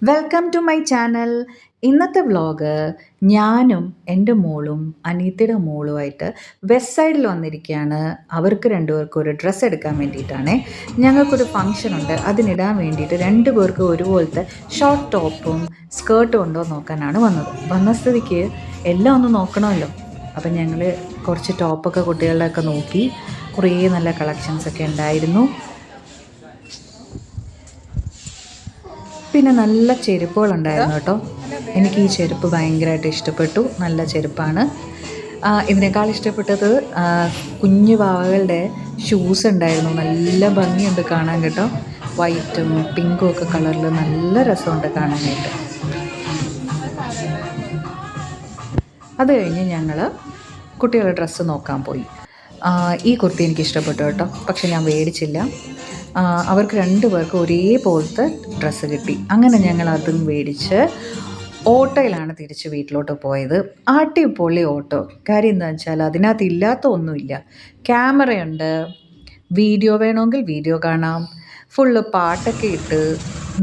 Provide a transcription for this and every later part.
Welcome to my channel. ഇന്നത്തെ vlog ഞാനും എൻ്റെ മോളും അനീത്തിയുടെ മോളുമായിട്ട് വെസ്റ്റ് സൈഡിൽ വന്നിരിക്കുകയാണ്. അവർക്ക് രണ്ടുപേർക്കും ഒരു ഡ്രസ്സ് എടുക്കാൻ വേണ്ടിയിട്ടാണ്. ഞങ്ങൾക്കൊരു ഫംഗ്ഷൻ ഉണ്ട്, അതിനിടാൻ വേണ്ടിയിട്ട് രണ്ടുപേർക്കും ഒരുപോലത്തെ ഷോർട്ട് ടോപ്പും സ്കേർട്ടും ഉണ്ടോ നോക്കാനാണ് വന്ന സ്ഥിതിക്ക് എല്ലാം ഒന്ന് നോക്കണമല്ലോ. അപ്പം ഞങ്ങൾ കുറച്ച് ടോപ്പൊക്കെ കുട്ടികളുടെയൊക്കെ നോക്കി. കുറേ നല്ല കളക്ഷൻസൊക്കെ ഉണ്ടായിരുന്നു. പിന്നെ നല്ല ചെരുപ്പുകളുണ്ടായിരുന്നു കേട്ടോ. എനിക്ക് ഈ ചെരുപ്പ് ഭയങ്കരമായിട്ട് ഇഷ്ടപ്പെട്ടു. നല്ല ചെരുപ്പാണ്. ഇതിനേക്കാൾ ഇഷ്ടപ്പെട്ടത് കുഞ്ഞു പാവകളുടെ ഷൂസ് ഉണ്ടായിരുന്നു. നല്ല ഭംഗിയുണ്ട് കാണാൻ കേട്ടോ. വൈറ്റും പിങ്കും ഒക്കെ കളറിൽ നല്ല രസമുണ്ട് കാണാനായിട്ട്. അത് കഴിഞ്ഞ് ഞങ്ങൾ കുട്ടികളുടെ ഡ്രസ്സ് നോക്കാൻ പോയി. ഈ കുർത്തി എനിക്ക് ഇഷ്ടപ്പെട്ടു കേട്ടോ, പക്ഷെ ഞാൻ മേടിച്ചില്ല. അവർക്ക് രണ്ടുപേർക്കും ഒരേപോലത്തെ ഡ്രസ്സ് കിട്ടി. അങ്ങനെ ഞങ്ങൾ അതും മേടിച്ച് ഓട്ടോയിലാണ് തിരിച്ച് വീട്ടിലോട്ട് പോയത്. അടിപൊളി ഓട്ടോ. കാര്യം എന്താണെന്ന് വെച്ചാൽ അതിനകത്ത് ഇല്ലാത്ത ഒന്നുമില്ല. ക്യാമറയുണ്ട്, വീഡിയോ വേണമെങ്കിൽ വീഡിയോ കാണാം, ഫുള്ള് പാട്ടൊക്കെ ഇട്ട്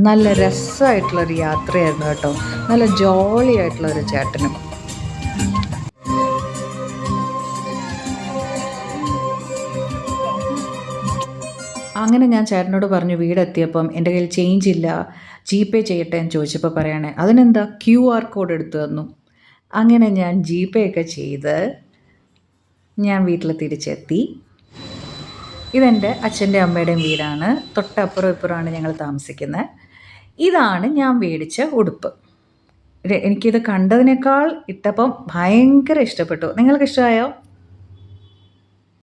നല്ല രസമായിട്ടുള്ളൊരു യാത്രയായിരുന്നു കേട്ടോ. നല്ല ജോളി ആയിട്ടുള്ളൊരു ചേട്ടനും. അങ്ങനെ ഞാൻ ചേട്ടനോട് പറഞ്ഞു, വീടെത്തിയപ്പം എൻ്റെ കയ്യിൽ ചേഞ്ച് ഇല്ല, GPay ചെയ്യട്ടെ എന്ന് ചോദിച്ചപ്പോൾ പറയണേ അതിനെന്താ QR കോഡ് എടുത്തു തന്നു. അങ്ങനെ ഞാൻ GPay ഒക്കെ ചെയ്ത് ഞാൻ വീട്ടിൽ തിരിച്ചെത്തി. ഇതെൻ്റെ അച്ഛൻ്റെ അമ്മയുടെയും വീടാണ്. തൊട്ടപ്പുറം ഇപ്പുറമാണ് ഞങ്ങൾ താമസിക്കുന്നത്. ഇതാണ് ഞാൻ മേടിച്ച ഉടുപ്പ്. എനിക്കിത് കണ്ടതിനേക്കാൾ ഇട്ടപ്പം ഭയങ്കര ഇഷ്ടപ്പെട്ടു. നിങ്ങൾക്ക് ഇഷ്ടമായോ?